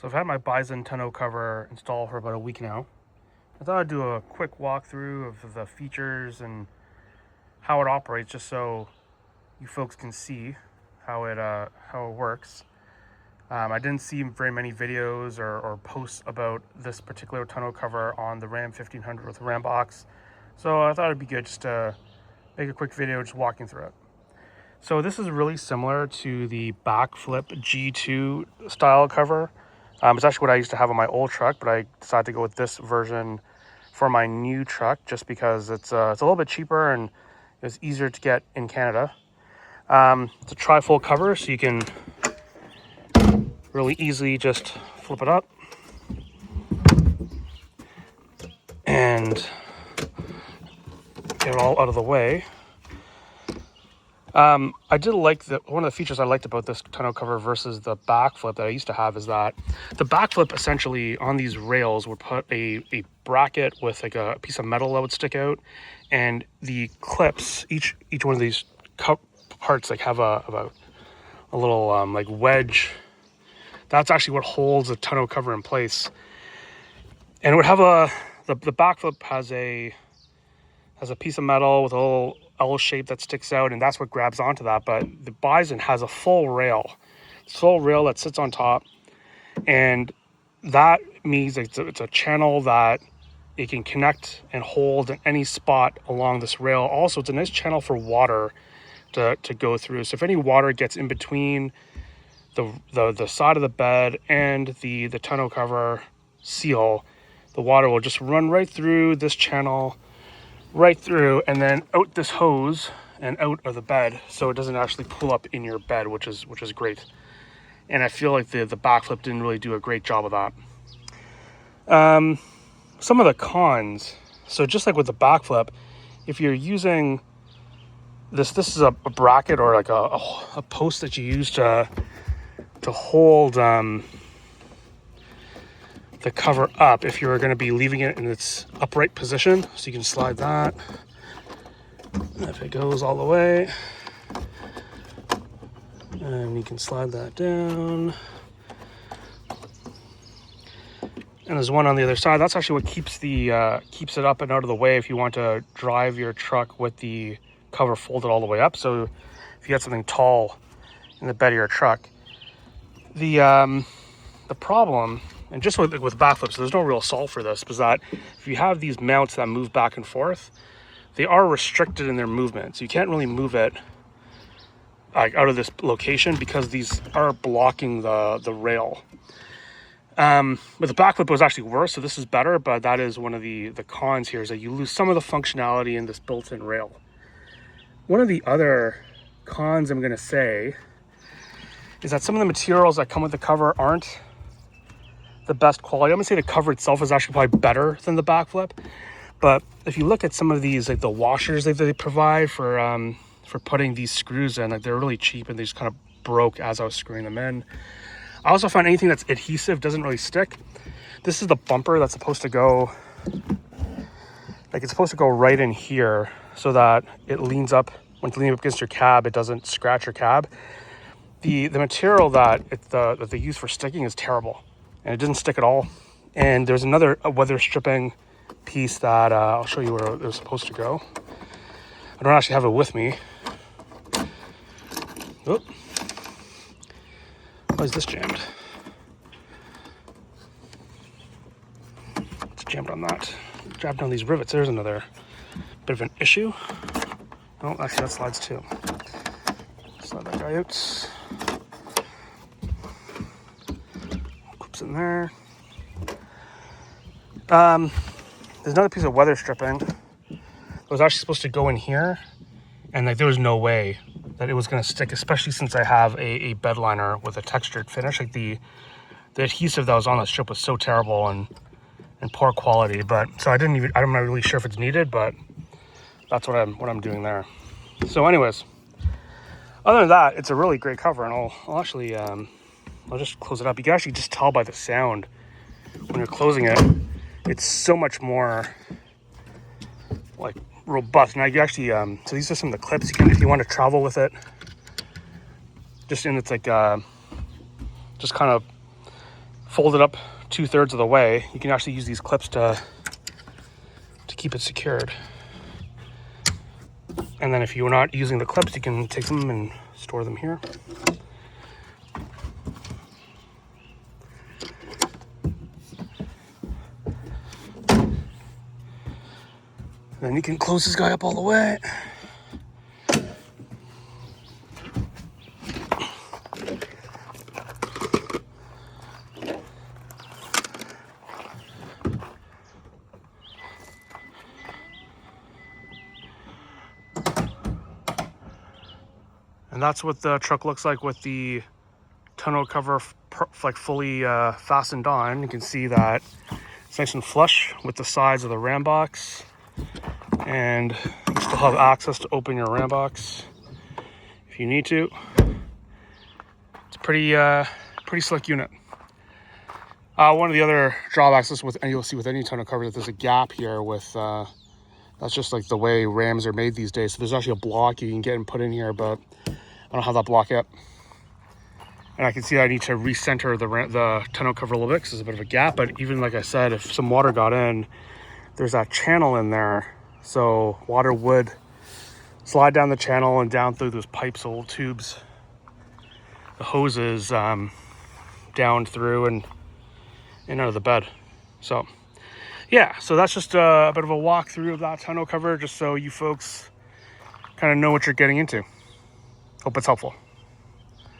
So I've had my Bison tonneau cover installed for about a week now. I thought I'd do a quick walkthrough of the features and how it operates, just so you folks can see how it works. I didn't see very many videos or posts about this particular tonneau cover on the Ram 1500 with Rambox, so I thought it'd be good just to make a quick video just walking through it. So this is really similar to the backflip G2 style cover. It's actually what I used to have on my old truck, but I decided to go with this version for my new truck just because it's a little bit cheaper and it's easier to get in Canada. It's a tri-fold cover, so you can really easily just flip it up and get it all out of the way. I did like one of the features I liked about this tonneau cover versus the backflip that I used to have is that the backflip essentially on these rails would put a bracket with like a piece of metal that would stick out, and the clips, each one of these parts like have a little like wedge. That's actually what holds the tonneau cover in place, and it would have the backflip has a piece of metal with a little L shape that sticks out, and that's what grabs onto that. But the Bison has a full rail that sits on top, and that means it's a channel that it can connect and hold in any spot along this rail. Also, it's a nice channel for water to go through. So if any water gets in between the side of the bed and the tonneau cover seal, the water will just run right through this channel, right through, and then out this hose and out of the bed, so it doesn't actually pull up in your bed, which is great. And I feel like the backflip didn't really do a great job of that. Some of the cons, so just like with the backflip, if you're using this is a bracket or like a post that you use to hold the cover up if you're going to be leaving it in its upright position. So you can slide that, and if it goes all the way, and you can slide that down, and there's one on the other side. That's actually what keeps it up and out of the way if you want to drive your truck with the cover folded all the way up. So if you got something tall in the bed of your truck, the problem, and just with backflips, there's no real solve for this, because that if you have these mounts that move back and forth, they are restricted in their movement. So you can't really move it like out of this location because these are blocking the rail. With the backflip, it was actually worse, so this is better, but that is one of the cons here, is that you lose some of the functionality in this built-in rail. One of the other cons I'm going to say is that some of the materials that come with the cover aren't the best quality. I'm gonna say the cover itself is actually probably better than the backflip, but if you look at some of these, like the washers that they provide for putting these screws in, like they're really cheap and they just kind of broke as I was screwing them in. I also found anything that's adhesive doesn't really stick. This is the bumper that's supposed to go, like it's supposed to go right in here so that it leans up. When it's leaning up against your cab, it doesn't scratch your cab. The material that they use for sticking is terrible, and it didn't stick at all. And there's another weather stripping piece that I'll show you where it was supposed to go. I don't actually have it with me. Oh, why is this jammed? It's jammed on that. Jammed on these rivets. There's another bit of an issue. Oh, actually that slides too. Slide that guy out. Clips in there. There's another piece of weather stripping that was actually supposed to go in here, and like there was no way that it was going to stick, especially since I have a bed liner with a textured finish. Like the adhesive that was on the strip was so terrible and poor quality. But so I'm not really sure if it's needed, but that's what I'm doing there. So anyways, other than that, it's a really great cover, and I'll actually I'll just close it up. You can actually just tell by the sound when you're closing it. It's so much more like robust. Now you actually so these are some of the clips you can, if you want to travel with it, just in it's like just kind of fold it up 2/3 of the way, you can actually use these clips to keep it secured. And then if you're not using the clips, you can take them and store them here. Then you can close this guy up all the way. And that's what the truck looks like with the tonneau cover like fully fastened on. You can see that it's nice and flush with the sides of the Rambox, and you still have access to open your Rambox if you need to. It's a pretty slick unit. One of the other drawbacks is and you'll see with any tonneau cover that there's a gap here with that's just like the way Rams are made these days. So there's actually a block you can get and put in here, but I don't have that block yet. And I can see I need to recenter the tonneau cover a little bit because there's a bit of a gap. But even like I said, if some water got in, there's that channel in there. So water would slide down the channel and down through those pipes, old tubes, the hoses down through and out of the bed. So yeah, so that's just a bit of a walkthrough of that tonneau cover, just so you folks kind of know what you're getting into. Hope it's helpful.